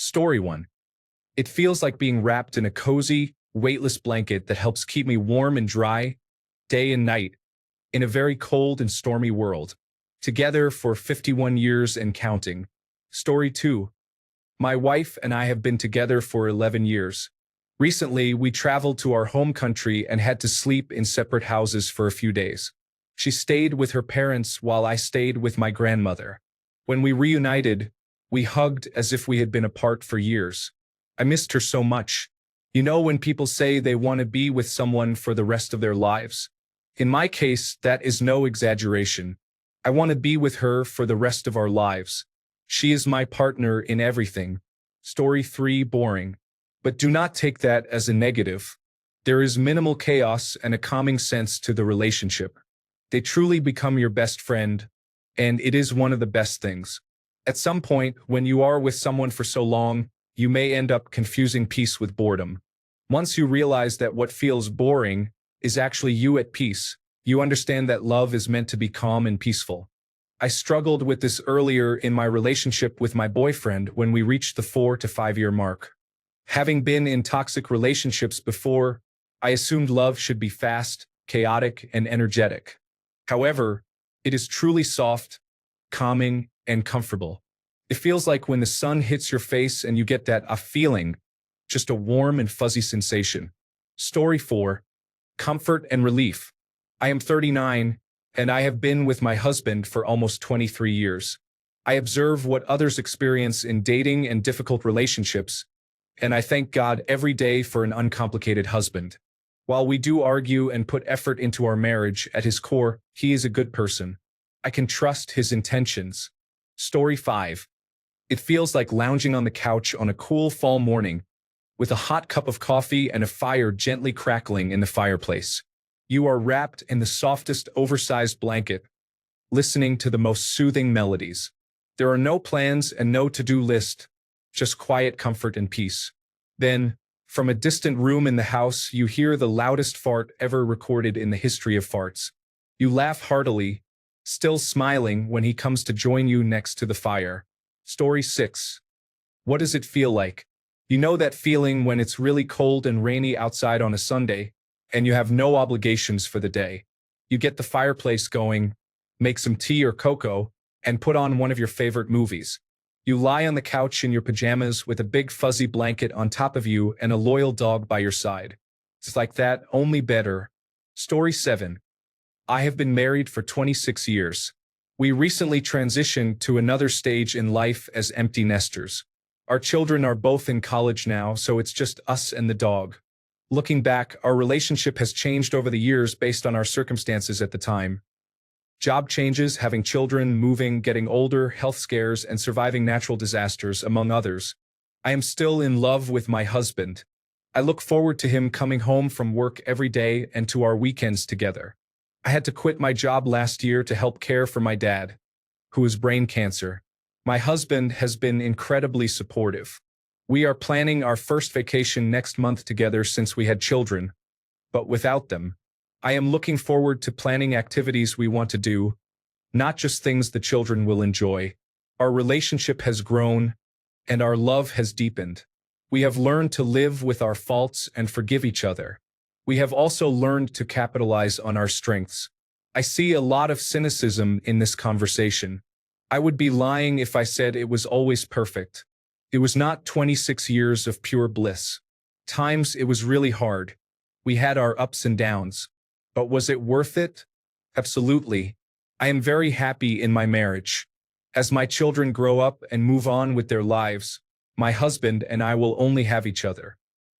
Story 1. It feels like being wrapped in a cozy, weightless blanket that helps keep me warm and dry, day and night, in a very cold and stormy world. Together for 51 years and counting. Story 2. My wife and I have been together for 11 years. Recently, we traveled to our home country and had to sleep in separate houses for a few days. She stayed with her parents while I stayed with my grandmother. When we reunited, we hugged as if we had been apart for years. I missed her so much. You know when people say they want to be with someone for the rest of their lives? In my case, that is no exaggeration. I want to be with her for the rest of our lives. She is my partner in everything. Story 3. Boring. But do not take that as a negative. There is minimal chaos and a calming sense to the relationship. They truly become your best friend, and it is one of the best things. At some point, when you are with someone for so long, you may end up confusing peace with boredom. Once you realize that what feels boring is actually you at peace, you understand that love is meant to be calm and peaceful. I struggled with this earlier in my relationship with my boyfriend when we reached the 4 to 5 year mark. Having been in toxic relationships before, I assumed love should be fast, chaotic, and energetic. However, it is truly soft, calming, and comfortable. It feels like when the sun hits your face and you get that feeling, just a warm and fuzzy sensation. Story 4. Comfort and relief. I am 39, and I have been with my husband for almost 23 years. I observe what others experience in dating and difficult relationships, and I thank God every day for an uncomplicated husband. While we do argue and put effort into our marriage, at his core, he is a good person. I can trust his intentions. Story 5. It feels like lounging on the couch on a cool fall morning, with a hot cup of coffee and a fire gently crackling in the fireplace. You are wrapped in the softest, oversized blanket, listening to the most soothing melodies. There are no plans and no to-do list, just quiet comfort and peace. Then, from a distant room in the house, you hear the loudest fart ever recorded in the history of farts. You laugh heartily, still smiling when he comes to join you next to the fire. Story 6. What does it feel like? You know that feeling when it's really cold and rainy outside on a Sunday, and you have no obligations for the day. You get the fireplace going, make some tea or cocoa, and put on one of your favorite movies. You lie on the couch in your pajamas with a big fuzzy blanket on top of you and a loyal dog by your side. It's like that, only better. Story 7. I have been married for 26 years. We recently transitioned to another stage in life as empty nesters. Our children are both in college now, so it's just us and the dog. Looking back, our relationship has changed over the years based on our circumstances at the time. Job changes, having children, moving, getting older, health scares, and surviving natural disasters, among others. I am still in love with my husband. I look forward to him coming home from work every day and to our weekends together. I had to quit my job last year to help care for my dad, who has brain cancer. My husband has been incredibly supportive. We are planning our first vacation next month together since we had children, but without them. I am looking forward to planning activities we want to do, not just things the children will enjoy. Our relationship has grown, and our love has deepened. We have learned to live with our faults and forgive each other. We have also learned to capitalize on our strengths. I see a lot of cynicism in this conversation. I would be lying if I said it was always perfect. It was not 26 years of pure bliss. Times it was really hard. We had our ups and downs. But was it worth it? Absolutely. I am very happy in my marriage. As my children grow up and move on with their lives, my husband and I will only have each other.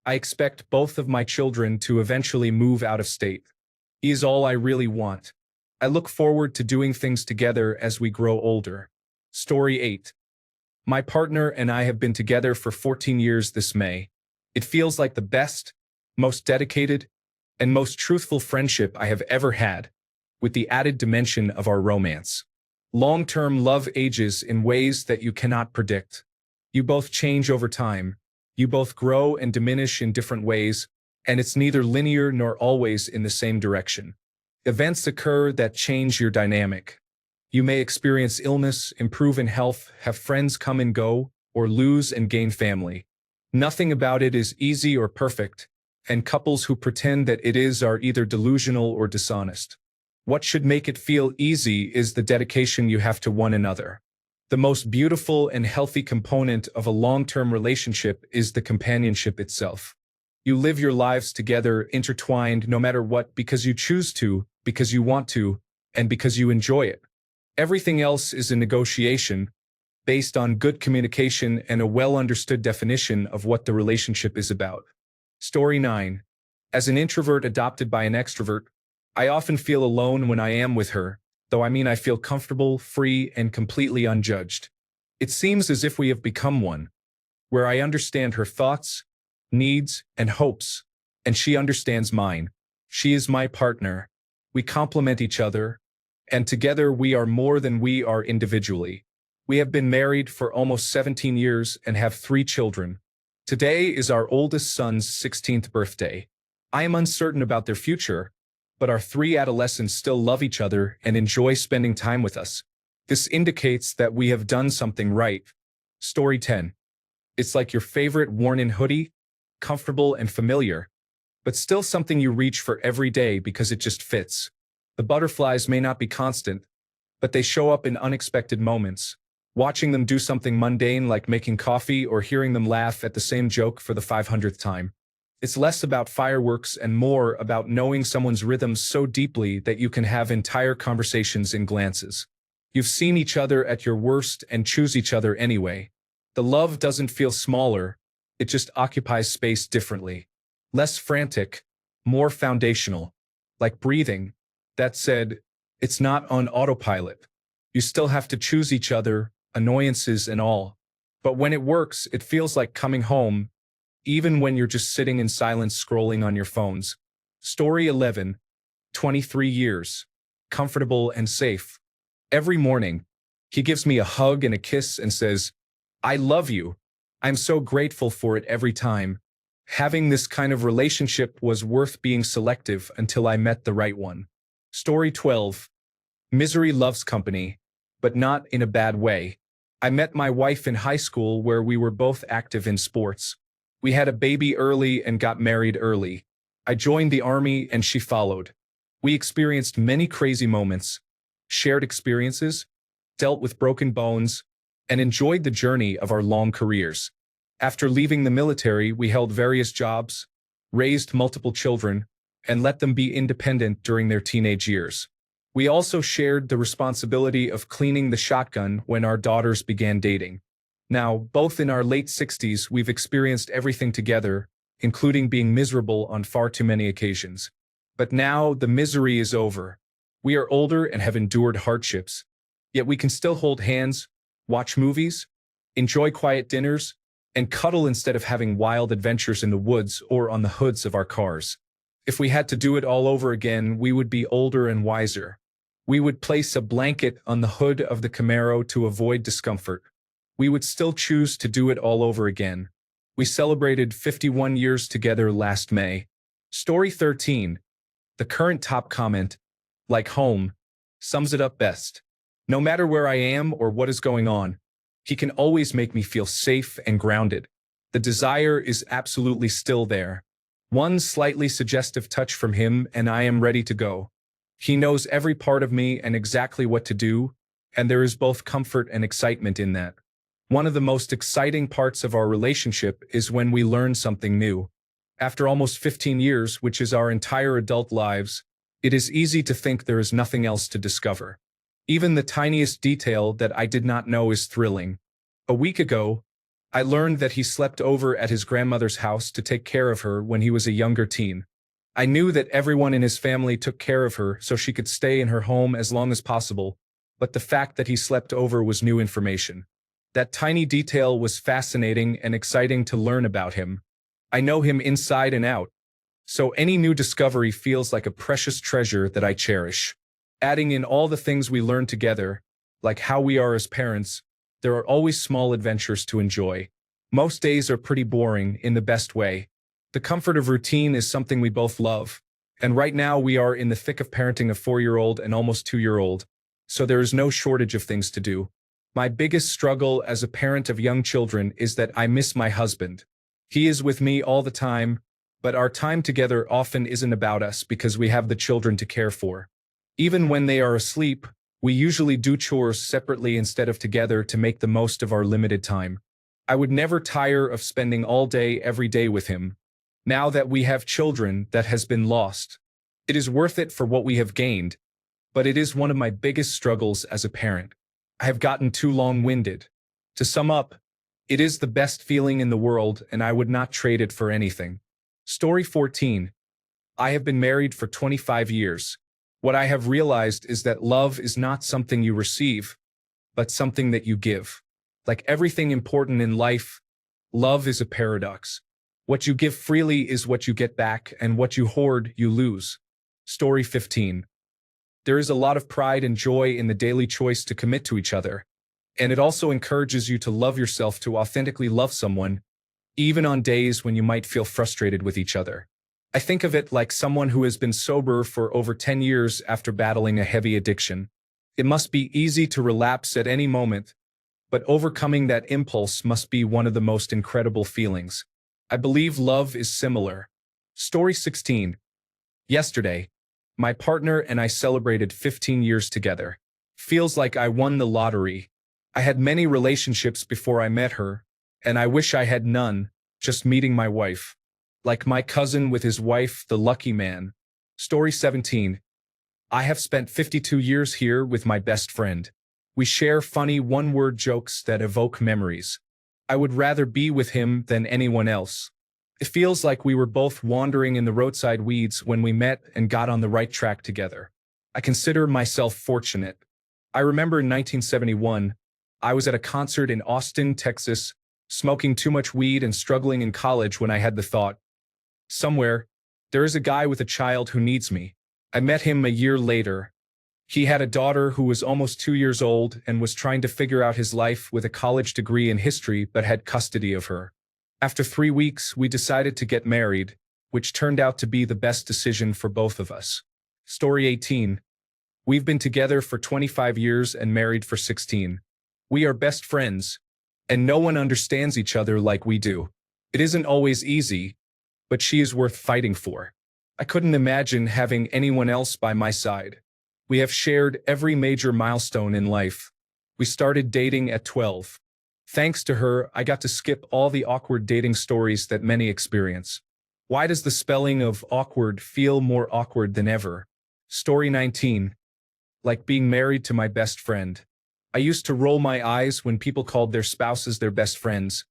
I expect both of my children to eventually move out of state. He is all I really want. I look forward to doing things together as we grow older. Story 8. My partner and I have been together for 14 years this May. It feels like the best, most dedicated, and most truthful friendship I have ever had, with the added dimension of our romance. Long-term love ages in ways that you cannot predict. You both change over time. You both grow and diminish in different ways, and it's neither linear nor always in the same direction. Events occur that change your dynamic. You may experience illness, improve in health, have friends come and go, or lose and gain family. Nothing about it is easy or perfect, and couples who pretend that it is are either delusional or dishonest. What should make it feel easy is the dedication you have to one another. The most beautiful and healthy component of a long-term relationship is the companionship itself. You live your lives together, intertwined no matter what, because you choose to, because you want to, and because you enjoy it. Everything else is a negotiation based on good communication and a well-understood definition of what the relationship is about. Story 9. As an introvert adopted by an extrovert, I often feel alone when I am with her, though I feel comfortable, free, and completely unjudged. It seems as if we have become one, where I understand her thoughts, needs, and hopes, and she understands mine. She is my partner. We complement each other, and together we are more than we are individually. We have been married for almost 17 years and have 3 children. Today is our oldest son's 16th birthday. I am uncertain about their future, but our 3 adolescents still love each other and enjoy spending time with us. This indicates that we have done something right. Story 10. It's like your favorite worn-in hoodie, comfortable and familiar, but still something you reach for every day because it just fits. The butterflies may not be constant, but they show up in unexpected moments. Watching them do something mundane like making coffee or hearing them laugh at the same joke for the 500th time. It's less about fireworks and more about knowing someone's rhythms so deeply that you can have entire conversations in glances. You've seen each other at your worst and choose each other anyway. The love doesn't feel smaller, it just occupies space differently. Less frantic, more foundational. Like breathing. That said, it's not on autopilot. You still have to choose each other, annoyances and all. But when it works, it feels like coming home, even when you're just sitting in silence scrolling on your phones. Story 11. 23 years. Comfortable and safe. Every morning, he gives me a hug and a kiss and says, "I love you." I'm so grateful for it every time. Having this kind of relationship was worth being selective until I met the right one. Story 12. Misery loves company, but not in a bad way. I met my wife in high school where we were both active in sports. We had a baby early and got married early. I joined the army and she followed. We experienced many crazy moments, shared experiences, dealt with broken bones, and enjoyed the journey of our long careers. After leaving the military, we held various jobs, raised multiple children, and let them be independent during their teenage years. We also shared the responsibility of cleaning the shotgun when our daughters began dating. Now, both in our late 60s, we've experienced everything together, including being miserable on far too many occasions. But now the misery is over. We are older and have endured hardships. Yet we can still hold hands, watch movies, enjoy quiet dinners, and cuddle instead of having wild adventures in the woods or on the hoods of our cars. If we had to do it all over again, we would be older and wiser. We would place a blanket on the hood of the Camaro to avoid discomfort. We would still choose to do it all over again. We celebrated 51 years together last May. Story 13. The current top comment, like home, sums it up best. No matter where I am or what is going on, he can always make me feel safe and grounded. The desire is absolutely still there. One slightly suggestive touch from him and I am ready to go. He knows every part of me and exactly what to do, and there is both comfort and excitement in that. One of the most exciting parts of our relationship is when we learn something new. After almost 15 years, which is our entire adult lives, it is easy to think there is nothing else to discover. Even the tiniest detail that I did not know is thrilling. A week ago, I learned that he slept over at his grandmother's house to take care of her when he was a younger teen. I knew that everyone in his family took care of her so she could stay in her home as long as possible, but the fact that he slept over was new information. That tiny detail was fascinating and exciting to learn about him. I know him inside and out, so any new discovery feels like a precious treasure that I cherish. Adding in all the things we learn together, like how we are as parents, there are always small adventures to enjoy. Most days are pretty boring in the best way. The comfort of routine is something we both love, and right now we are in the thick of parenting a 4-year-old and almost 2-year-old, so there is no shortage of things to do. My biggest struggle as a parent of young children is that I miss my husband. He is with me all the time, but our time together often isn't about us because we have the children to care for. Even when they are asleep, we usually do chores separately instead of together to make the most of our limited time. I would never tire of spending all day every day with him. Now that we have children, that has been lost. It is worth it for what we have gained, but it is one of my biggest struggles as a parent. I have gotten too long-winded. To sum up, it is the best feeling in the world and I would not trade it for anything. Story 14. I have been married for 25 years. What I have realized is that love is not something you receive, but something that you give. Like everything important in life, love is a paradox. What you give freely is what you get back, and what you hoard, you lose. Story 15. There is a lot of pride and joy in the daily choice to commit to each other, and it also encourages you to love yourself, to authentically love someone, even on days when you might feel frustrated with each other. I think of it like someone who has been sober for over 10 years after battling a heavy addiction. It must be easy to relapse at any moment, but overcoming that impulse must be one of the most incredible feelings. I believe love is similar. Story 16. Yesterday, my partner and I celebrated 15 years together. Feels like I won the lottery. I had many relationships before I met her, and I wish I had none, just meeting my wife. Like my cousin with his wife, the lucky man. Story 17. I have spent 52 years here with my best friend. We share funny one-word jokes that evoke memories. I would rather be with him than anyone else. It feels like we were both wandering in the roadside weeds when we met and got on the right track together. I consider myself fortunate. I remember in 1971, I was at a concert in Austin, Texas, smoking too much weed and struggling in college when I had the thought, somewhere, there is a guy with a child who needs me. I met him a year later. He had a daughter who was almost 2 years old and was trying to figure out his life with a college degree in history but had custody of her. After 3 weeks, we decided to get married, which turned out to be the best decision for both of us. Story 18. We've been together for 25 years and married for 16. We are best friends, and no one understands each other like we do. It isn't always easy, but she is worth fighting for. I couldn't imagine having anyone else by my side. We have shared every major milestone in life. We started dating at 12. Thanks to her, I got to skip all the awkward dating stories that many experience. Why does the spelling of awkward feel more awkward than ever? Story 19. Like being married to my best friend. I used to roll my eyes when people called their spouses their best friends,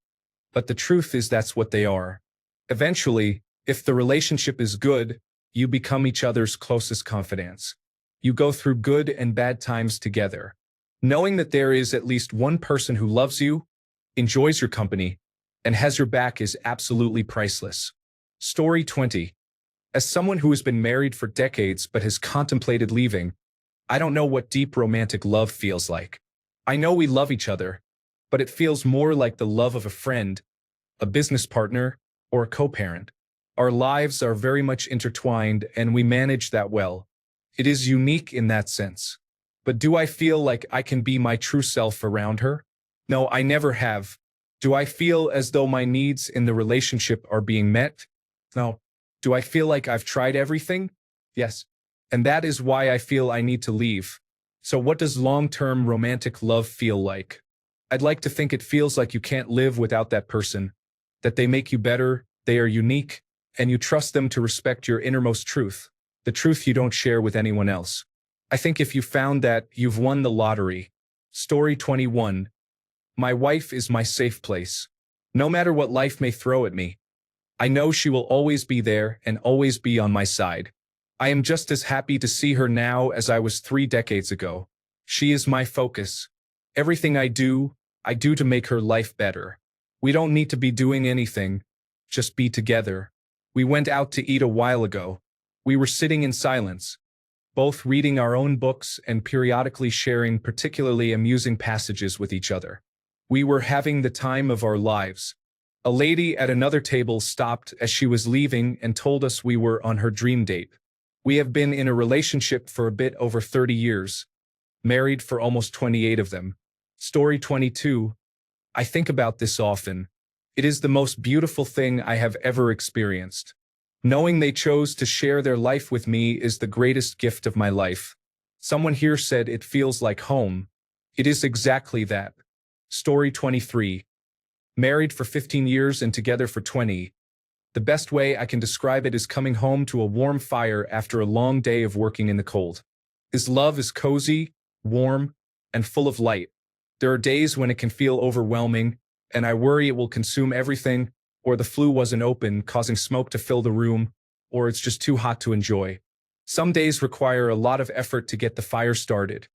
but the truth is that's what they are. Eventually, if the relationship is good, you become each other's closest confidants. You go through good and bad times together. Knowing that there is at least one person who loves you, enjoys your company, and has your back is absolutely priceless. Story 20. As someone who has been married for decades but has contemplated leaving, I don't know what deep romantic love feels like. I know we love each other, but it feels more like the love of a friend, a business partner, or a co-parent. Our lives are very much intertwined and we manage that well. It is unique in that sense. But do I feel like I can be my true self around her? No, I never have. Do I feel as though my needs in the relationship are being met? No. Do I feel like I've tried everything? Yes. And that is why I feel I need to leave. So what does long-term romantic love feel like? I'd like to think it feels like you can't live without that person, that they make you better, they are unique, and you trust them to respect your innermost truth, the truth you don't share with anyone else. I think if you found that, you've won the lottery. Story 21. My wife is my safe place. No matter what life may throw at me, I know she will always be there and always be on my side. I am just as happy to see her now as I was 3 decades ago. She is my focus. Everything I do to make her life better. We don't need to be doing anything, just be together. We went out to eat a while ago. We were sitting in silence, both reading our own books and periodically sharing particularly amusing passages with each other. We were having the time of our lives. A lady at another table stopped as she was leaving and told us we were on her dream date. We have been in a relationship for a bit over 30 years, married for almost 28 of them. Story 22. I think about this often. It is the most beautiful thing I have ever experienced. Knowing they chose to share their life with me is the greatest gift of my life. Someone here said it feels like home. It is exactly that. Story 23. Married for 15 years and together for 20. The best way I can describe it is coming home to a warm fire after a long day of working in the cold. His love is cozy, warm, and full of light. There are days when it can feel overwhelming, and I worry it will consume everything, or the flue wasn't open, causing smoke to fill the room, or it's just too hot to enjoy. Some days require a lot of effort to get the fire started,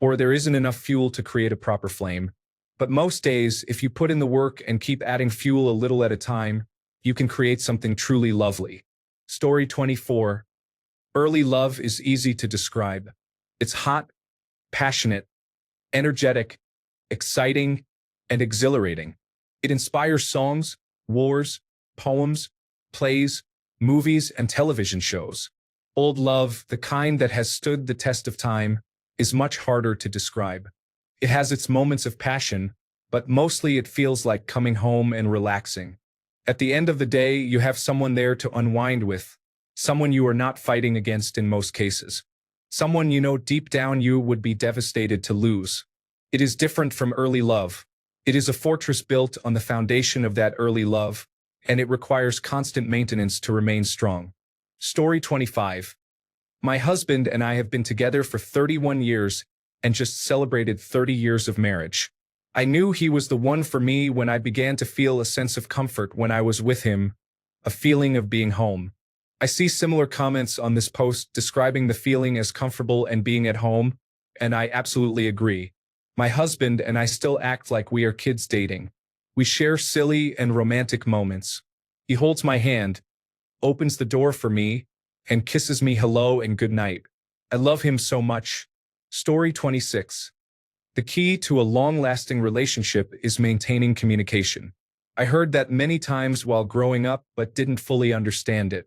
or there isn't enough fuel to create a proper flame. But most days, if you put in the work and keep adding fuel a little at a time, you can create something truly lovely. Story 24. Early love is easy to describe. It's hot, passionate, energetic, exciting, and exhilarating. It inspires songs, wars, poems, plays, movies, and television shows. Old love, the kind that has stood the test of time, is much harder to describe. It has its moments of passion, but mostly it feels like coming home and relaxing. At the end of the day, you have someone there to unwind with, someone you are not fighting against in most cases. Someone you know deep down you would be devastated to lose. It is different from early love. It is a fortress built on the foundation of that early love, and it requires constant maintenance to remain strong. Story 25. My husband and I have been together for 31 years and just celebrated 30 years of marriage. I knew he was the one for me when I began to feel a sense of comfort when I was with him, a feeling of being home. I see similar comments on this post describing the feeling as comfortable and being at home, and I absolutely agree. My husband and I still act like we are kids dating. We share silly and romantic moments. He holds my hand, opens the door for me, and kisses me hello and good night. I love him so much. Story 26. The key to a long-lasting relationship is maintaining communication. I heard that many times while growing up but didn't fully understand it.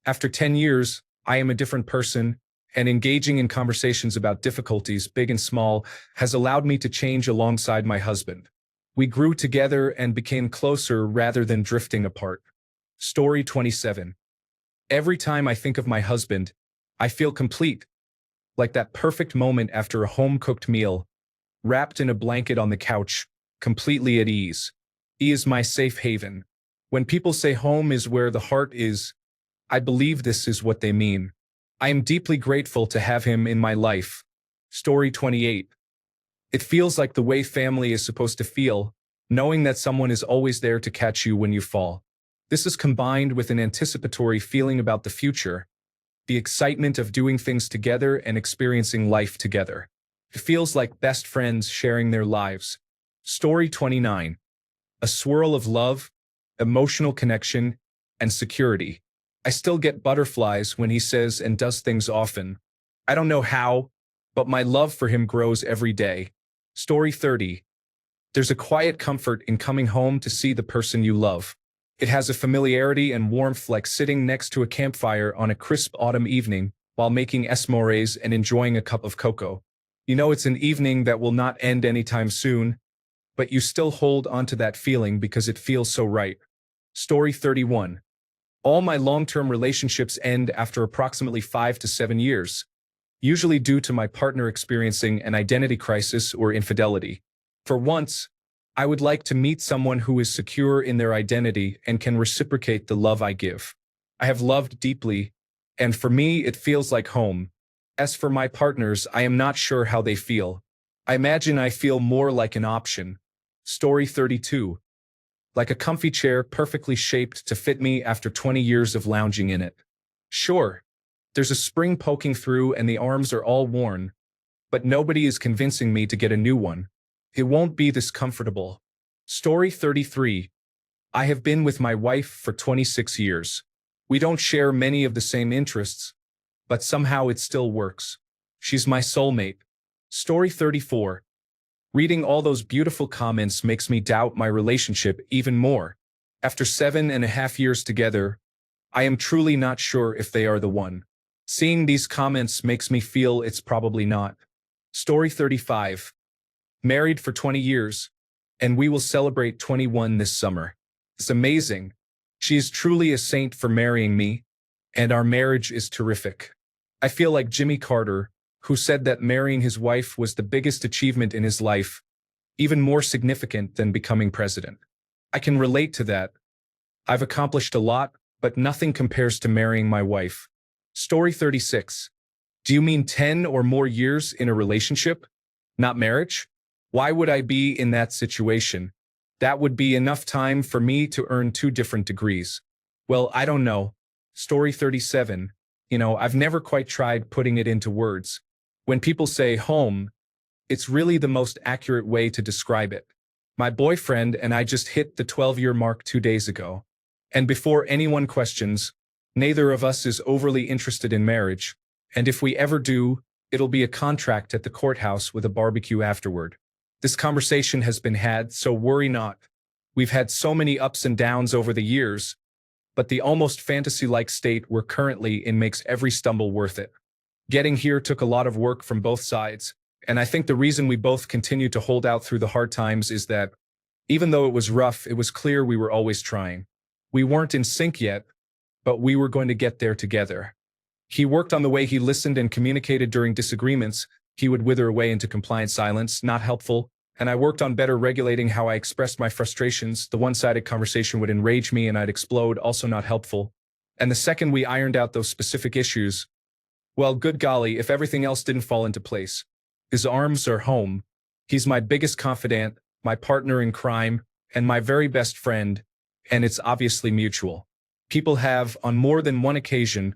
After 10 years, I am a different person, and engaging in conversations about difficulties, big and small, has allowed me to change alongside my husband. We grew together and became closer rather than drifting apart. Story 27. Every time I think of my husband, I feel complete, like that perfect moment after a home-cooked meal, wrapped in a blanket on the couch, completely at ease. He is my safe haven. When people say home is where the heart is, I believe this is what they mean. I am deeply grateful to have him in my life. Story 28. It feels like the way family is supposed to feel, knowing that someone is always there to catch you when you fall. This is combined with an anticipatory feeling about the future, the excitement of doing things together and experiencing life together. It feels like best friends sharing their lives. Story 29. A swirl of love, emotional connection, and security. I still get butterflies when he says and does things often. I don't know how, but my love for him grows every day. Story 30. There's a quiet comfort in coming home to see the person you love. It has a familiarity and warmth like sitting next to a campfire on a crisp autumn evening while making s'mores and enjoying a cup of cocoa. You know it's an evening that will not end anytime soon, but you still hold onto that feeling because it feels so right. Story 31. All my long-term relationships end after approximately 5 to 7 years, usually due to my partner experiencing an identity crisis or infidelity. For once, I would like to meet someone who is secure in their identity and can reciprocate the love I give. I have loved deeply, and for me it feels like home. As for my partners, I am not sure how they feel. I imagine I feel more like an option. Story 32. Like a comfy chair perfectly shaped to fit me after 20 years of lounging in it. Sure, there's a spring poking through and the arms are all worn, but nobody is convincing me to get a new one. It won't be this comfortable. Story 33. I have been with my wife for 26 years. We don't share many of the same interests, but somehow it still works. She's my soulmate. Story 34. Reading all those beautiful comments makes me doubt my relationship even more. After 7.5 years together, I am truly not sure if they are the one. Seeing these comments makes me feel it's probably not. Story 35. married for 20 years, and we will celebrate 21 this summer. It's amazing. She is truly a saint for marrying me, and our marriage is terrific. I feel like Jimmy Carter, who said that marrying his wife was the biggest achievement in his life, even more significant than becoming president. I can relate to that. I've accomplished a lot, but nothing compares to marrying my wife. Story 36. Do you mean 10 or more years in a relationship? Not marriage? Why would I be in that situation? That would be enough time for me to earn 2 different degrees. Well, I don't know. Story 37. I've never quite tried putting it into words. When people say home, it's really the most accurate way to describe it. My boyfriend and I just hit the 12-year mark 2 days ago. And before anyone questions, neither of us is overly interested in marriage, and if we ever do, it'll be a contract at the courthouse with a barbecue afterward. This conversation has been had, so worry not. We've had so many ups and downs over the years, but the almost fantasy-like state we're currently in makes every stumble worth it. Getting here took a lot of work from both sides, and I think the reason we both continue to hold out through the hard times is that, even though it was rough, it was clear we were always trying. We weren't in sync yet, but we were going to get there together. He worked on the way he listened and communicated during disagreements. He would wither away into compliant silence, not helpful, and I worked on better regulating how I expressed my frustrations. The one-sided conversation would enrage me and I'd explode, also not helpful. And the second we ironed out those specific issues, well, good golly, if everything else didn't fall into place. His arms are home. He's my biggest confidant, my partner in crime, and my very best friend, and it's obviously mutual. People have, on more than one occasion,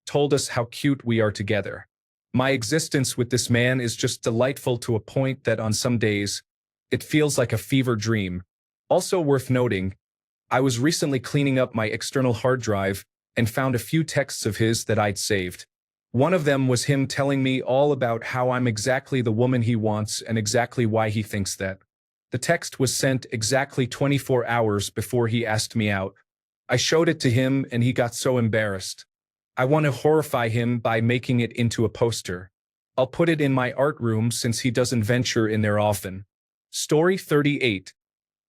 told us how cute we are together. My existence with this man is just delightful to a point that on some days, it feels like a fever dream. Also worth noting, I was recently cleaning up my external hard drive and found a few texts of his that I'd saved. One of them was him telling me all about how I'm exactly the woman he wants and exactly why he thinks that. The text was sent exactly 24 hours before he asked me out. I showed it to him and he got so embarrassed. I want to horrify him by making it into a poster. I'll put it in my art room since he doesn't venture in there often. Story 38.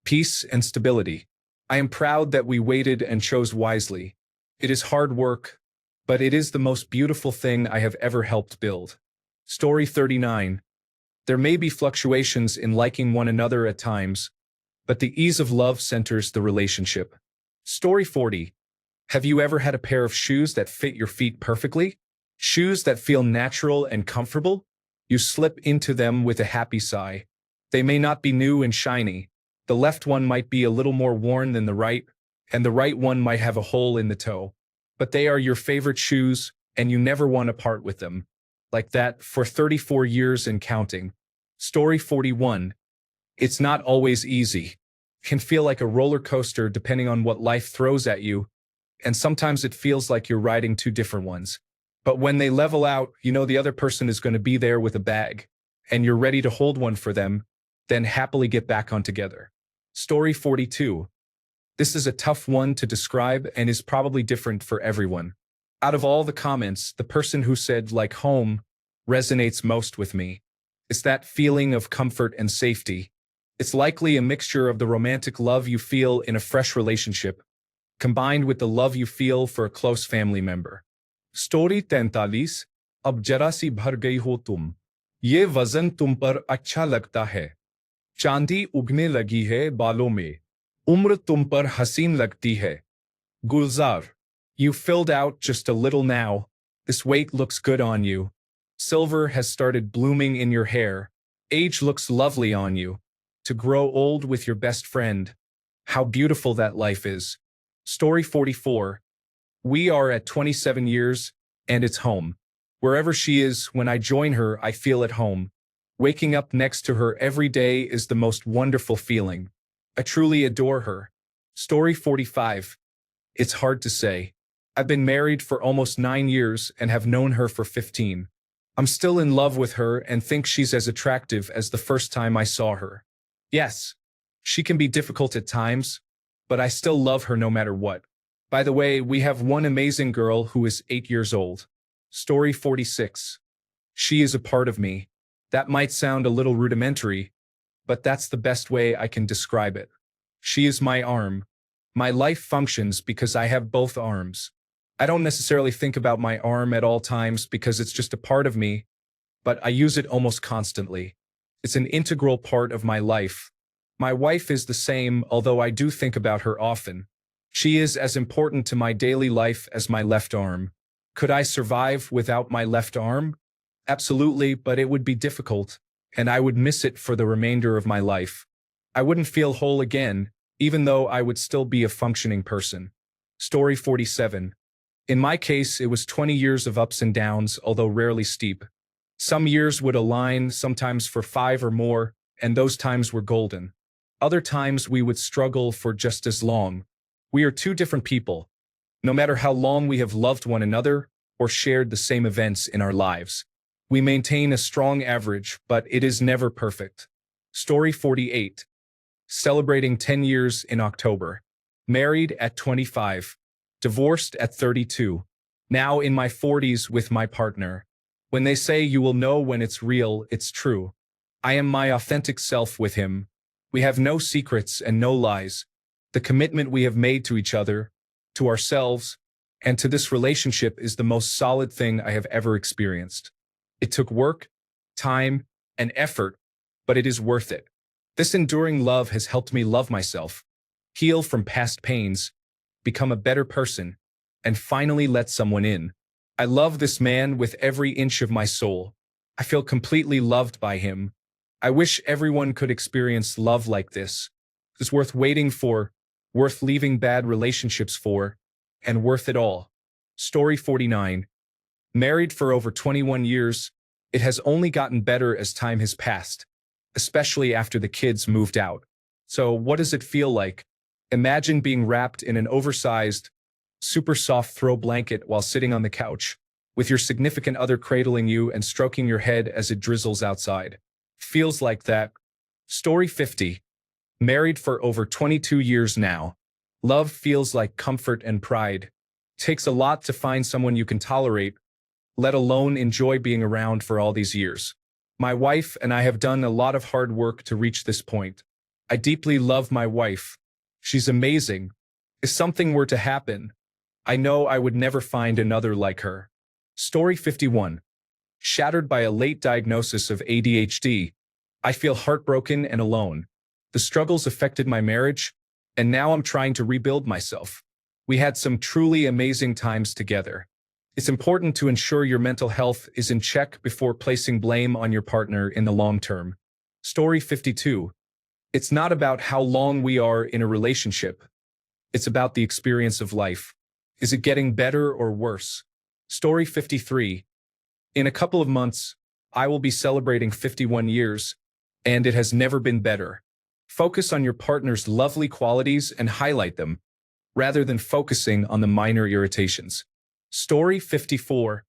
Peace and stability. I am proud that we waited and chose wisely. It is hard work, but it is the most beautiful thing I have ever helped build. Story 39. There may be fluctuations in liking one another at times, but the ease of love centers the relationship. Story 40. Have you ever had a pair of shoes that fit your feet perfectly? Shoes that feel natural and comfortable? You slip into them with a happy sigh. They may not be new and shiny. The left one might be a little more worn than the right, and the right one might have a hole in the toe. But they are your favorite shoes, and you never want to part with them. Like that for 34 years and counting. Story 41. It's not always easy. It can feel like a roller coaster depending on what life throws at you, and sometimes it feels like you're riding 2 different ones. But when they level out, you know the other person is going to be there with a bag, and you're ready to hold one for them, then happily get back on together. Story 42. This is a tough one to describe and is probably different for everyone. Out of all the comments, the person who said like home resonates most with me. It's that feeling of comfort and safety. It's likely a mixture of the romantic love you feel in a fresh relationship, combined with the love you feel for a close family member. Story 43. अब जरा सी भर गई हो तुम, ये वजन तुम पर अच्छा लगता है, चांदी उगने लगी है बालों में, उम्र तुम पर हसीन लगती है. Gulzar. You filled out just a little now. This weight looks good on you. Silver has started blooming in your hair. Age looks lovely on you. To grow old with your best friend. How beautiful that life is. Story 44. We are at 27 years, and it's home. Wherever she is, when I join her, I feel at home. Waking up next to her every day is the most wonderful feeling. I truly adore her. Story 45. It's hard to say. I've been married for almost 9 years and have known her for 15. I'm still in love with her and think she's as attractive as the first time I saw her. Yes, she can be difficult at times, but I still love her no matter what. By the way, we have one amazing girl who is 8 years old. Story 46. She is a part of me. That might sound a little rudimentary, but that's the best way I can describe it. She is my arm. My life functions because I have both arms. I don't necessarily think about my arm at all times because it's just a part of me, but I use it almost constantly. It's an integral part of my life. My wife is the same, although I do think about her often. She is as important to my daily life as my left arm. Could I survive without my left arm? Absolutely, but it would be difficult, and I would miss it for the remainder of my life. I wouldn't feel whole again, even though I would still be a functioning person. Story 47. In my case, it was 20 years of ups and downs, although rarely steep. Some years would align, sometimes for 5 or more, and those times were golden. Other times we would struggle for just as long. We are two different people, no matter how long we have loved one another or shared the same events in our lives. We maintain a strong average, but it is never perfect. Story 48. Celebrating 10 years in October. Married at 25. Divorced at 32. Now in my 40s with my partner. When they say you will know when it's real, it's true. I am my authentic self with him. We have no secrets and no lies. The commitment we have made to each other, to ourselves, and to this relationship is the most solid thing I have ever experienced. It took work, time, and effort, but it is worth it. This enduring love has helped me love myself, heal from past pains, become a better person, and finally let someone in. I love this man with every inch of my soul. I feel completely loved by him. I wish everyone could experience love like this. It's worth waiting for, worth leaving bad relationships for, and worth it all. Story 49. Married for over 21 years, it has only gotten better as time has passed, especially after the kids moved out. So what does it feel like? Imagine being wrapped in an oversized, super soft throw blanket while sitting on the couch, with your significant other cradling you and stroking your head as it drizzles outside. Feels like that. Story 50. Married for over 22 years now. Love feels like comfort and pride. Takes a lot to find someone you can tolerate, let alone enjoy being around for all these years. My wife and I have done a lot of hard work to reach this point. I deeply love my wife. She's amazing. If something were to happen, I know I would never find another like her. Story 51. Shattered by a late diagnosis of ADHD, I feel heartbroken and alone. The struggles affected my marriage, and now I'm trying to rebuild myself. We had some truly amazing times together. It's important to ensure your mental health is in check before placing blame on your partner in the long term. Story 52. It's not about how long we are in a relationship. It's about the experience of life. Is it getting better or worse? Story 53. In a couple of months, I will be celebrating 51 years, and it has never been better. Focus on your partner's lovely qualities and highlight them, rather than focusing on the minor irritations. Story 54.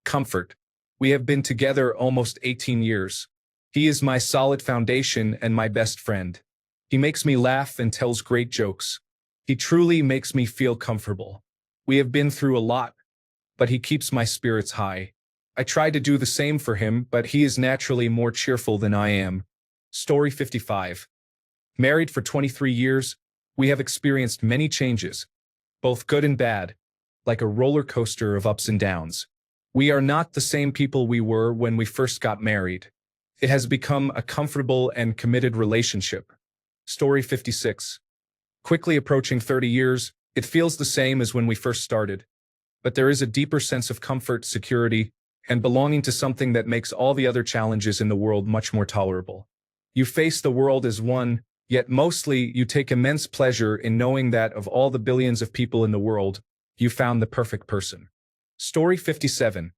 Comfort. We have been together almost 18 years. He is my solid foundation and my best friend. He makes me laugh and tells great jokes. He truly makes me feel comfortable. We have been through a lot, but he keeps my spirits high. I try to do the same for him, but he is naturally more cheerful than I am. Story 55. Married for 23 years, we have experienced many changes, both good and bad, like a roller coaster of ups and downs. We are not the same people we were when we first got married. It has become a comfortable and committed relationship. Story 56. Quickly approaching 30 years, it feels the same as when we first started, but there is a deeper sense of comfort, security, and belonging to something that makes all the other challenges in the world much more tolerable. You face the world as one, yet mostly you take immense pleasure in knowing that of all the billions of people in the world, you found the perfect person. Story 57.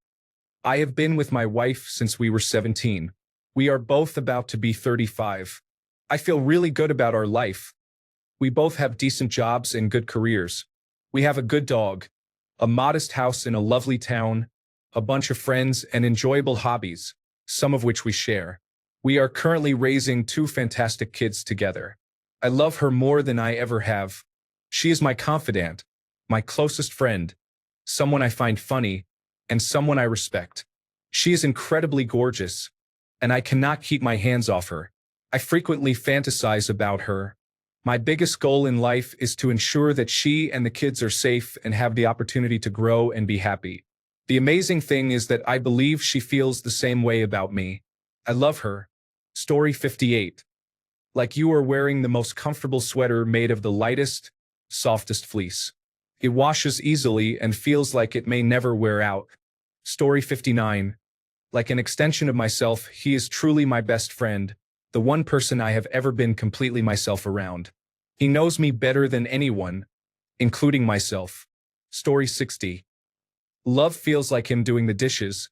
I have been with my wife since we were 17. We are both about to be 35. I feel really good about our life. We both have decent jobs and good careers. We have a good dog, a modest house in a lovely town, a bunch of friends, and enjoyable hobbies, some of which we share. We are currently raising 2 fantastic kids together. I love her more than I ever have. She is my confidant, my closest friend, someone I find funny, and someone I respect. She is incredibly gorgeous, and I cannot keep my hands off her. I frequently fantasize about her. My biggest goal in life is to ensure that she and the kids are safe and have the opportunity to grow and be happy. The amazing thing is that I believe she feels the same way about me. I love her. Story 58. Like you are wearing the most comfortable sweater made of the lightest, softest fleece. It washes easily and feels like it may never wear out. Story 59. Like an extension of myself, he is truly my best friend, the one person I have ever been completely myself around. He knows me better than anyone, including myself. Story 60. Love feels like him doing the dishes,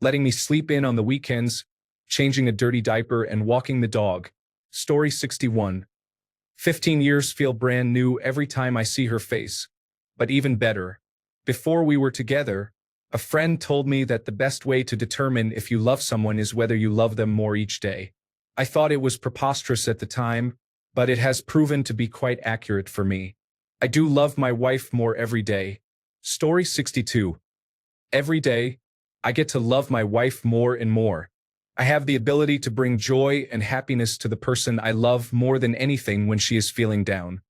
letting me sleep in on the weekends, changing a dirty diaper and walking the dog. Story 61. 15 years feel brand new every time I see her face. But even better, before we were together, a friend told me that the best way to determine if you love someone is whether you love them more each day. I thought it was preposterous at the time, but it has proven to be quite accurate for me. I do love my wife more every day. Story 62. Every day, I get to love my wife more and more. I have the ability to bring joy and happiness to the person I love more than anything when she is feeling down.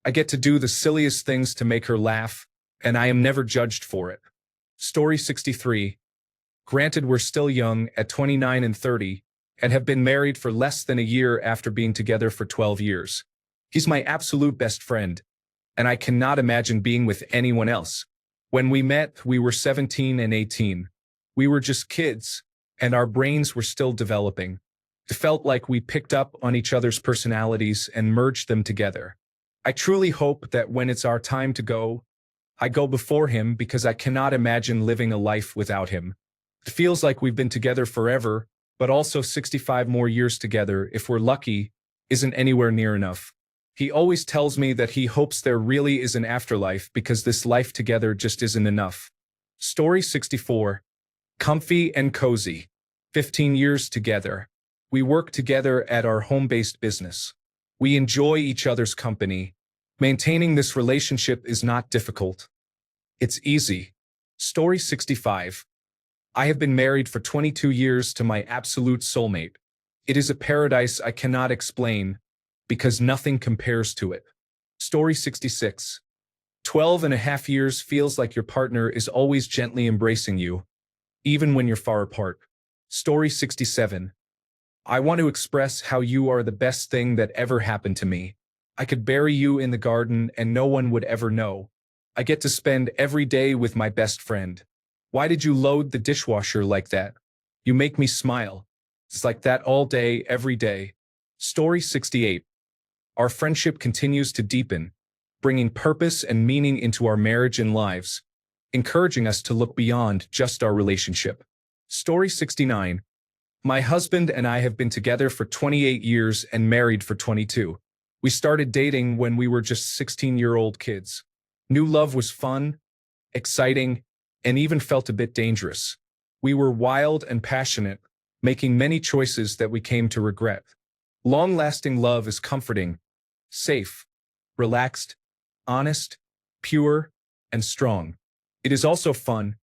I get to do the silliest things to make her laugh, and I am never judged for it. Story 63. Granted, we're still young at 29 and 30, and have been married for less than a year after being together for 12 years. He's my absolute best friend, and I cannot imagine being with anyone else. When we met, we were 17 and 18. We were just kids, and our brains were still developing. It felt like we picked up on each other's personalities and merged them together. I truly hope that when it's our time to go, I go before him because I cannot imagine living a life without him. It feels like we've been together forever, but also 65 more years together, if we're lucky, isn't anywhere near enough. He always tells me that he hopes there really is an afterlife because this life together just isn't enough. Story 64. Comfy and cozy. 15 years together. We work together at our home-based business. We enjoy each other's company. Maintaining this relationship is not difficult. It's easy. Story 65. I have been married for 22 years to my absolute soulmate. It is a paradise I cannot explain, because nothing compares to it. Story 66. 12.5 years feels like your partner is always gently embracing you, even when you're far apart. Story 67. I want to express how you are the best thing that ever happened to me. I could bury you in the garden and no one would ever know. I get to spend every day with my best friend. Why did you load the dishwasher like that? You make me smile. It's like that all day, every day. Story 68. Our friendship continues to deepen, bringing purpose and meaning into our marriage and lives, encouraging us to look beyond just our relationship. Story 69. My husband and I have been together for 28 years and married for 22. We started dating when we were just 16-year-old kids. New love was fun, exciting, and even felt a bit dangerous. We were wild and passionate, making many choices that we came to regret. Long-lasting love is comforting, safe, relaxed, honest, pure, and strong. It is also fun,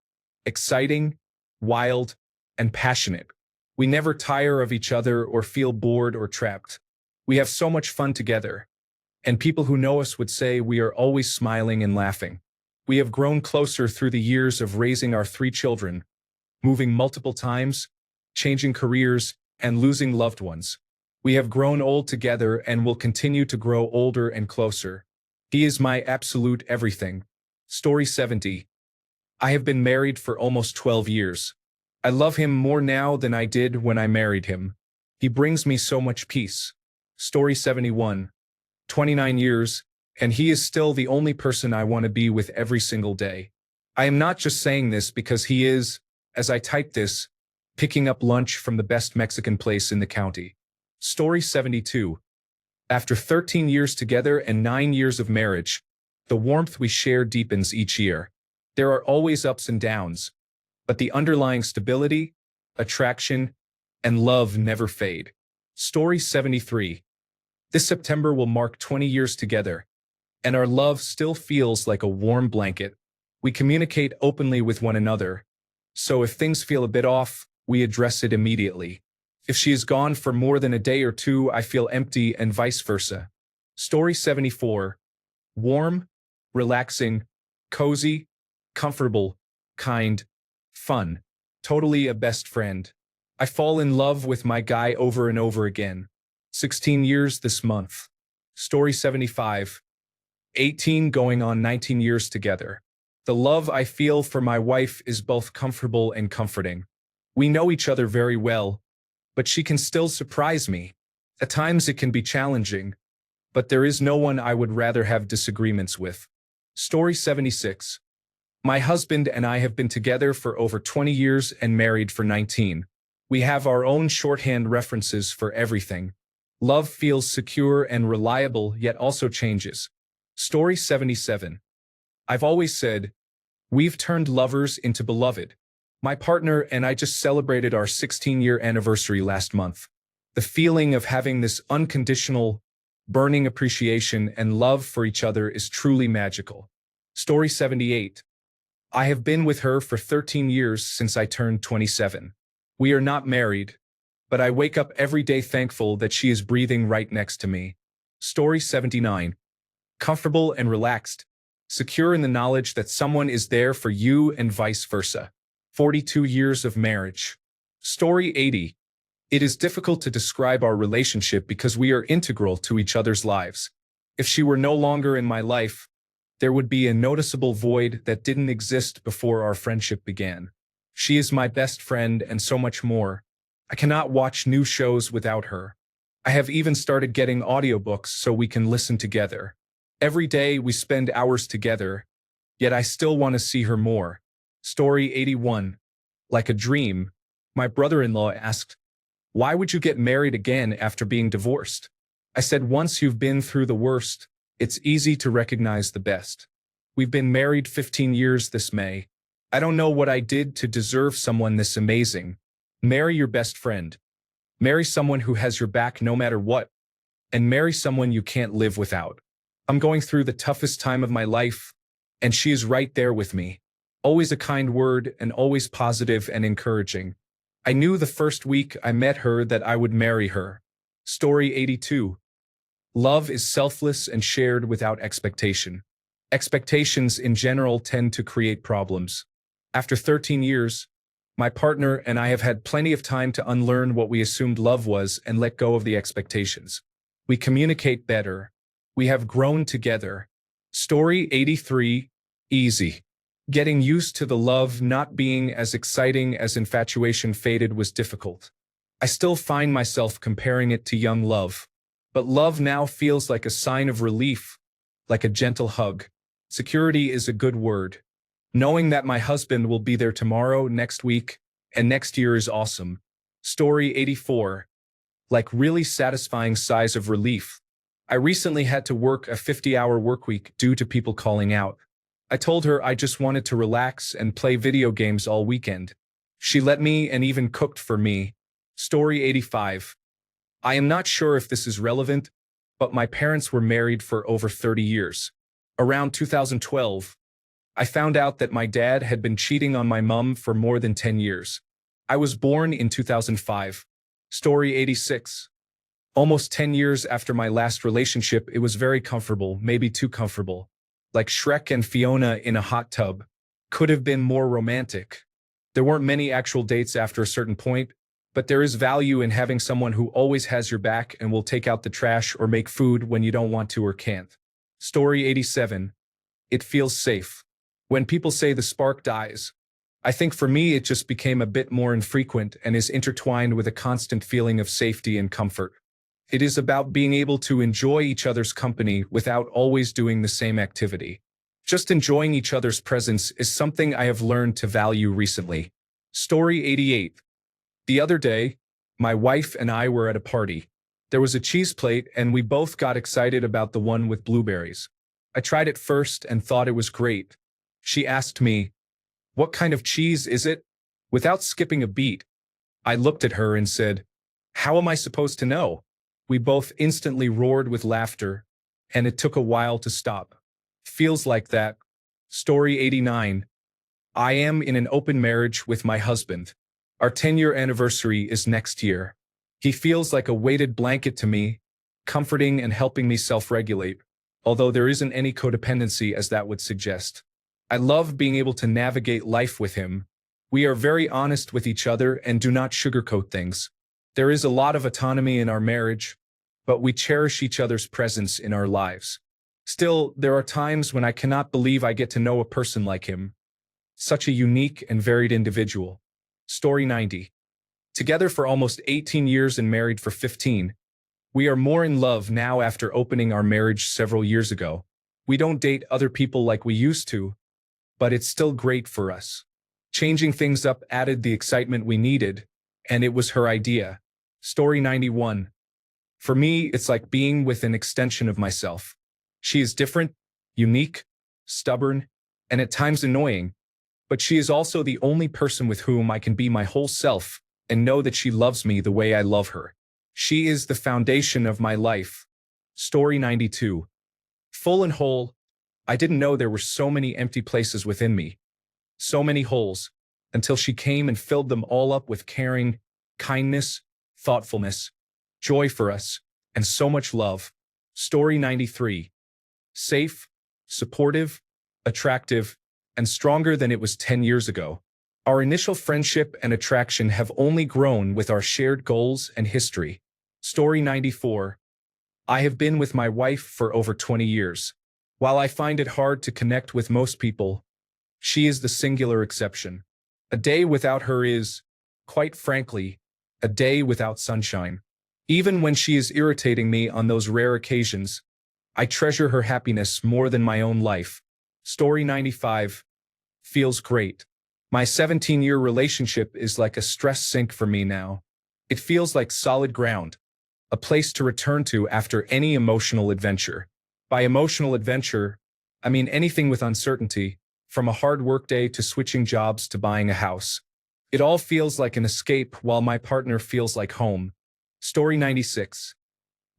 exciting, wild, and passionate. We never tire of each other or feel bored or trapped. We have so much fun together, and people who know us would say we are always smiling and laughing. We have grown closer through the years of raising our 3 children, moving multiple times, changing careers, and losing loved ones. We have grown old together and will continue to grow older and closer. He is my absolute everything. Story 70. I have been married for almost 12 years. I love him more now than I did when I married him. He brings me so much peace. Story 71. 29 years, and he is still the only person I want to be with every single day. I am not just saying this because he is, as I type this, picking up lunch from the best Mexican place in the county. Story 72. After 13 years together and 9 years of marriage, the warmth we share deepens each year. There are always ups and downs, but the underlying stability, attraction, and love never fade. Story 73. This September will mark 20 years together, and our love still feels like a warm blanket. We communicate openly with one another, so if things feel a bit off, we address it immediately. If she is gone for more than a day or two, I feel empty and vice versa. Story 74. Warm, relaxing, cozy, comfortable, kind, fun. Totally a best friend. I fall in love with my guy over and over again. 16 years this month. Story 75. 18 going on 19 years together. The love I feel for my wife is both comfortable and comforting. We know each other very well, but she can still surprise me. At times it can be challenging, but there is no one I would rather have disagreements with. Story 76. My husband and I have been together for over 20 years and married for 19. We have our own shorthand references for everything. Love feels secure and reliable, yet also changes. Story 77. I've always said, we've turned lovers into beloved. My partner and I just celebrated our 16-year anniversary last month. The feeling of having this unconditional, burning appreciation and love for each other is truly magical. Story 78. I have been with her for 13 years since I turned 27. We are not married, but I wake up every day thankful that she is breathing right next to me. Story 79. Comfortable and relaxed, secure in the knowledge that someone is there for you and vice versa. 42 years of marriage. Story 80. It is difficult to describe our relationship because we are integral to each other's lives. If she were no longer in my life, there would be a noticeable void that didn't exist before our friendship began. She is my best friend and so much more. I cannot watch new shows without her. I have even started getting audiobooks so we can listen together. Every day we spend hours together, yet I still want to see her more. Story 81. Like a dream, my brother-in-law asked, "Why would you get married again after being divorced?" I said, "Once you've been through the worst, it's easy to recognize the best." We've been married 15 years this May. I don't know what I did to deserve someone this amazing. Marry your best friend. Marry someone who has your back no matter what. And marry someone you can't live without. I'm going through the toughest time of my life, and she is right there with me. Always a kind word and always positive and encouraging. I knew the first week I met her that I would marry her. Story 82. Love is selfless and shared without expectation. Expectations in general tend to create problems. After 13 years, my partner and I have had plenty of time to unlearn what we assumed love was and let go of the expectations. We communicate better. We have grown together. Story 83. Easy. Getting used to the love not being as exciting as infatuation faded was difficult. I still find myself comparing it to young love. But love now feels like a sign of relief, like a gentle hug. Security is a good word. Knowing that my husband will be there tomorrow, next week, and next year is awesome. Story 84. Like really satisfying sighs of relief. I recently had to work a 50-hour workweek due to people calling out. I told her I just wanted to relax and play video games all weekend. She let me and even cooked for me. Story 85. I am not sure if this is relevant, but my parents were married for over 30 years. Around 2012, I found out that my dad had been cheating on my mom for more than 10 years. I was born in 2005. Story 86. Almost 10 years after my last relationship, it was very comfortable, maybe too comfortable. Like Shrek and Fiona in a hot tub. Could have been more romantic. There weren't many actual dates after a certain point, but there is value in having someone who always has your back and will take out the trash or make food when you don't want to or can't. Story 87. It feels safe. When people say the spark dies, I think for me it just became a bit more infrequent and is intertwined with a constant feeling of safety and comfort. It is about being able to enjoy each other's company without always doing the same activity. Just enjoying each other's presence is something I have learned to value recently. Story 88. The other day, my wife and I were at a party. There was a cheese plate and we both got excited about the one with blueberries. I tried it first and thought it was great. She asked me, "What kind of cheese is it?" Without skipping a beat, I looked at her and said, "How am I supposed to know?" We both instantly roared with laughter, and it took a while to stop. Feels like that. Story 89. I am in an open marriage with my husband. Our 10-year anniversary is next year. He feels like a weighted blanket to me, comforting and helping me self-regulate, although there isn't any codependency as that would suggest. I love being able to navigate life with him. We are very honest with each other and do not sugarcoat things. There is a lot of autonomy in our marriage, but we cherish each other's presence in our lives. Still, there are times when I cannot believe I get to know a person like him. Such a unique and varied individual. Story 90. Together for almost 18 years and married for 15. We are more in love now after opening our marriage several years ago. We don't date other people like we used to, but it's still great for us. Changing things up added the excitement we needed, and it was her idea. Story 91. For me, it's like being with an extension of myself. She is different, unique, stubborn, and at times annoying, but she is also the only person with whom I can be my whole self and know that she loves me the way I love her. She is the foundation of my life. Story 92. Full and whole, I didn't know there were so many empty places within me, so many holes, until she came and filled them all up with caring, kindness, thoughtfulness, joy for us, and so much love. Story 93. Safe, supportive, attractive, and stronger than it was 10 years ago. Our initial friendship and attraction have only grown with our shared goals and history. Story 94. I have been with my wife for over 20 years. While I find it hard to connect with most people, she is the singular exception. A day without her is, quite frankly, a day without sunshine. Even when she is irritating me on those rare occasions, I treasure her happiness more than my own life. Story 95. Feels great. My 17-year relationship is like a stress sink for me now. It feels like solid ground, a place to return to after any emotional adventure. By emotional adventure, I mean anything with uncertainty, from a hard workday to switching jobs to buying a house. It all feels like an escape while my partner feels like home. Story 96.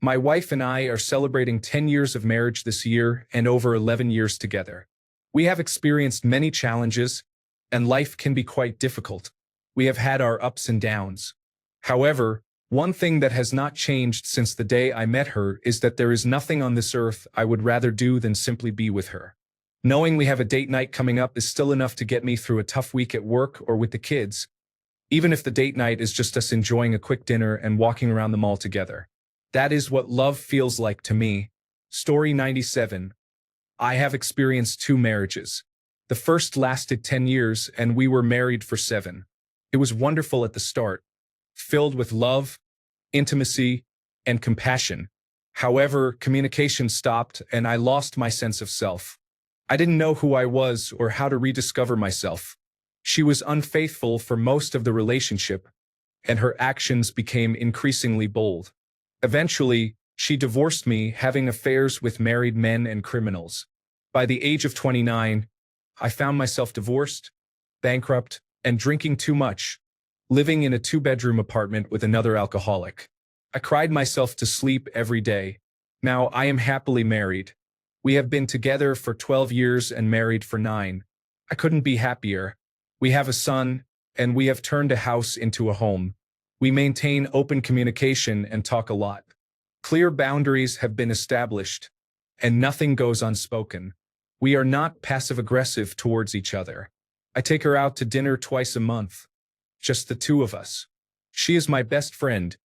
My wife and I are celebrating 10 years of marriage this year and over 11 years together. We have experienced many challenges, and life can be quite difficult. We have had our ups and downs. However, one thing that has not changed since the day I met her is that there is nothing on this earth I would rather do than simply be with her. Knowing we have a date night coming up is still enough to get me through a tough week at work or with the kids, even if the date night is just us enjoying a quick dinner and walking around the mall together. That is what love feels like to me. Story 97. I have experienced 2 marriages. The first lasted 10 years and we were married for 7. It was wonderful at the start, filled with love, intimacy, and compassion. However, communication stopped and I lost my sense of self. I didn't know who I was or how to rediscover myself. She was unfaithful for most of the relationship, and her actions became increasingly bold. Eventually, she divorced me, having affairs with married men and criminals. By the age of 29, I found myself divorced, bankrupt, and drinking too much, living in a 2-bedroom apartment with another alcoholic. I cried myself to sleep every day. Now I am happily married. We have been together for 12 years and married for 9. I couldn't be happier. We have a son, and we have turned a house into a home. We maintain open communication and talk a lot. Clear boundaries have been established, and nothing goes unspoken. We are not passive-aggressive towards each other. I take her out to dinner twice a month. Just the 2 of us. She is my best friend,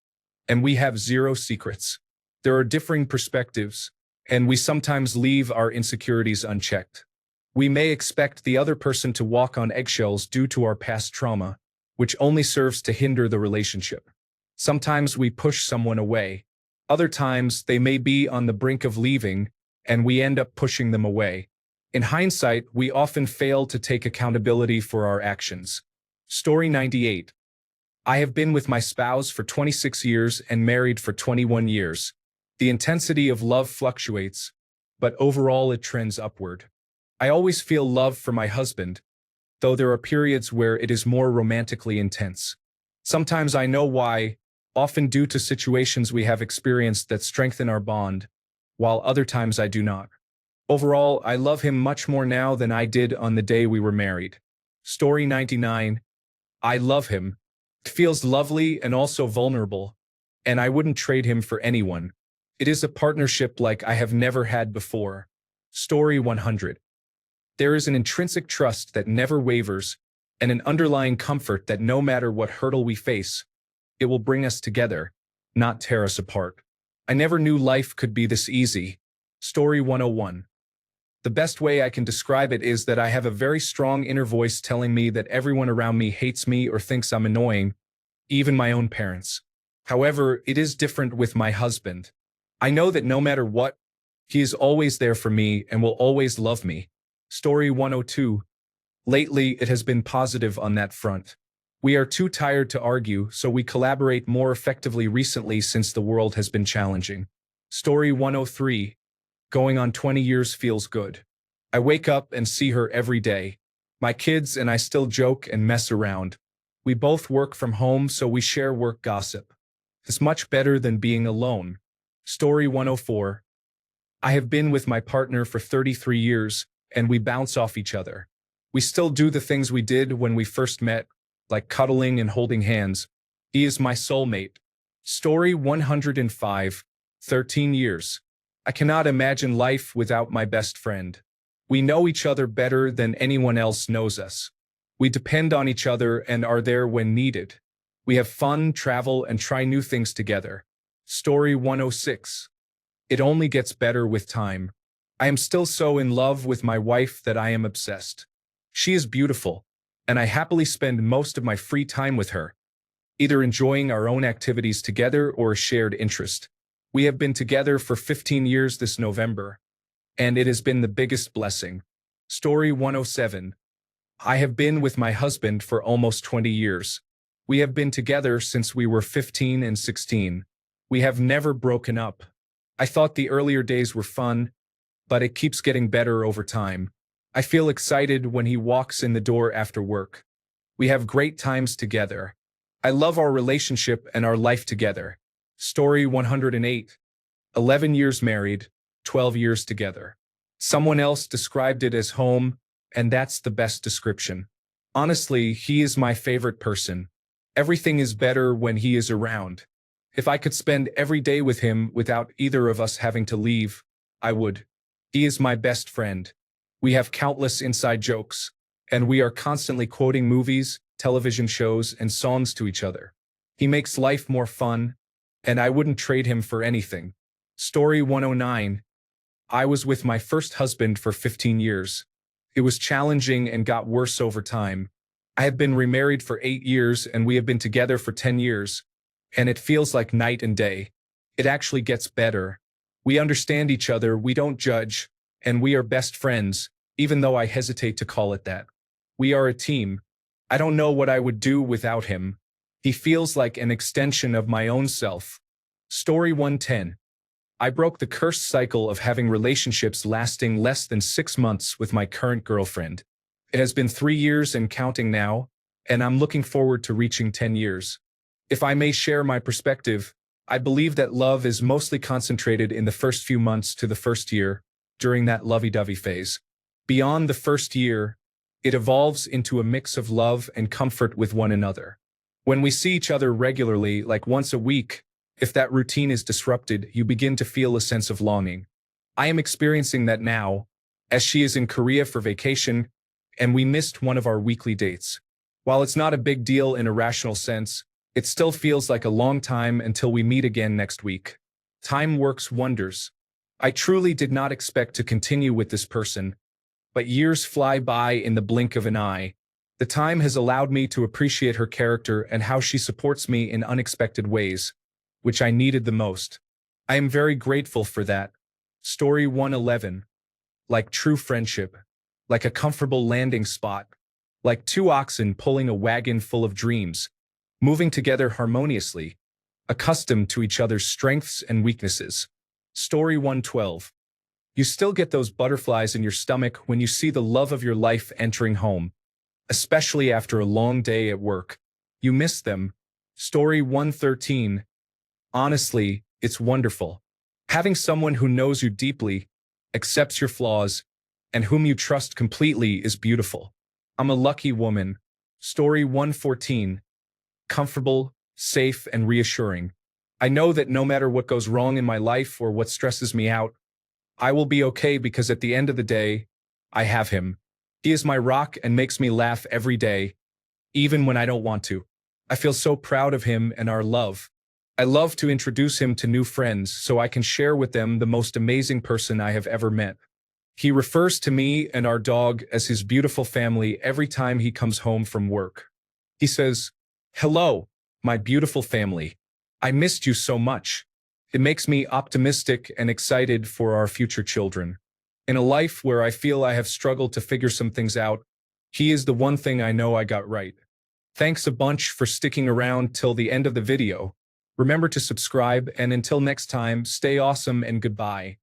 and we have 0 secrets. There are differing perspectives, and we sometimes leave our insecurities unchecked. We may expect the other person to walk on eggshells due to our past trauma, which only serves to hinder the relationship. Sometimes we push someone away. Other times they may be on the brink of leaving, and we end up pushing them away. In hindsight, we often fail to take accountability for our actions. Story 98. I have been with my spouse for 26 years and married for 21 years. The intensity of love fluctuates, but overall it trends upward. I always feel love for my husband, though there are periods where it is more romantically intense. Sometimes I know why, often due to situations we have experienced that strengthen our bond, while other times I do not. Overall, I love him much more now than I did on the day we were married. Story 99. I love him. It feels lovely and also vulnerable. and I wouldn't trade him for anyone. It is a partnership like I have never had before. Story 100. There is an intrinsic trust that never wavers, and an underlying comfort that no matter what hurdle we face, it will bring us together, not tear us apart. I never knew life could be this easy. Story 101. The best way I can describe it is that I have a very strong inner voice telling me that everyone around me hates me or thinks I'm annoying, even my own parents. However, it is different with my husband. I know that no matter what, he is always there for me and will always love me. Story 102. Lately, it has been positive on that front. We are too tired to argue, so we collaborate more effectively recently since the world has been challenging. Story 103. Going on 20 years feels good. I wake up and see her every day. My kids and I still joke and mess around. We both work from home, so we share work gossip. It's much better than being alone. Story 104. I have been with my partner for 33 years, and we bounce off each other. We still do the things we did when we first met, like cuddling and holding hands. He is my soulmate. Story 105. 13 years. I cannot imagine life without my best friend. We know each other better than anyone else knows us. We depend on each other and are there when needed. We have fun, travel, and try new things together. Story 106. It only gets better with time. I am still so in love with my wife that I am obsessed. She is beautiful, and I happily spend most of my free time with her, either enjoying our own activities together or a shared interest. We have been together for 15 years this November, and it has been the biggest blessing. Story 107. I have been with my husband for almost 20 years. We have been together since we were 15 and 16. We have never broken up. I thought the earlier days were fun, but it keeps getting better over time. I feel excited when he walks in the door after work. We have great times together. I love our relationship and our life together. Story 108. 11 years married, 12 years together. Someone else described it as home, and that's the best description. Honestly, he is my favorite person. Everything is better when he is around. If I could spend every day with him without either of us having to leave, I would. He is my best friend. We have countless inside jokes, and we are constantly quoting movies, television shows, and songs to each other. He makes life more fun, and I wouldn't trade him for anything. Story 109. I was with my first husband for 15 years. It was challenging and got worse over time. I have been remarried for 8 years, and we have been together for 10 years, and it feels like night and day. It actually gets better. We understand each other, we don't judge, and we are best friends, even though I hesitate to call it that. We are a team. I don't know what I would do without him. He feels like an extension of my own self. Story 110. I broke the cursed cycle of having relationships lasting less than 6 months with my current girlfriend. It has been 3 years and counting now, and I'm looking forward to reaching 10 years. If I may share my perspective, I believe that love is mostly concentrated in the first few months to the first year, during that lovey-dovey phase. Beyond the first year, it evolves into a mix of love and comfort with one another. When we see each other regularly, like once a week, if that routine is disrupted, you begin to feel a sense of longing. I am experiencing that now, as she is in Korea for vacation, and we missed one of our weekly dates. While it's not a big deal in a rational sense, it still feels like a long time until we meet again next week. Time works wonders. I truly did not expect to continue with this person, but years fly by in the blink of an eye. The time has allowed me to appreciate her character and how she supports me in unexpected ways, which I needed the most. I am very grateful for that. Story 111. Like true friendship. Like a comfortable landing spot. Like two oxen pulling a wagon full of dreams. Moving together harmoniously. Accustomed to each other's strengths and weaknesses. Story 112. You still get those butterflies in your stomach when you see the love of your life entering home. Especially after a long day at work. You miss them. Story 113. Honestly, it's wonderful. Having someone who knows you deeply, accepts your flaws, and whom you trust completely is beautiful. I'm a lucky woman. Story 114. Comfortable, safe, and reassuring. I know that no matter what goes wrong in my life or what stresses me out, I will be okay because at the end of the day, I have him. He is my rock and makes me laugh every day, even when I don't want to. I feel so proud of him and our love. I love to introduce him to new friends so I can share with them the most amazing person I have ever met. He refers to me and our dog as his beautiful family every time he comes home from work. He says, "Hello, my beautiful family. I missed you so much." It makes me optimistic and excited for our future children. In a life where I feel I have struggled to figure some things out, he is the one thing I know I got right. Thanks a bunch for sticking around till the end of the video. Remember to subscribe, and until next time, stay awesome and goodbye.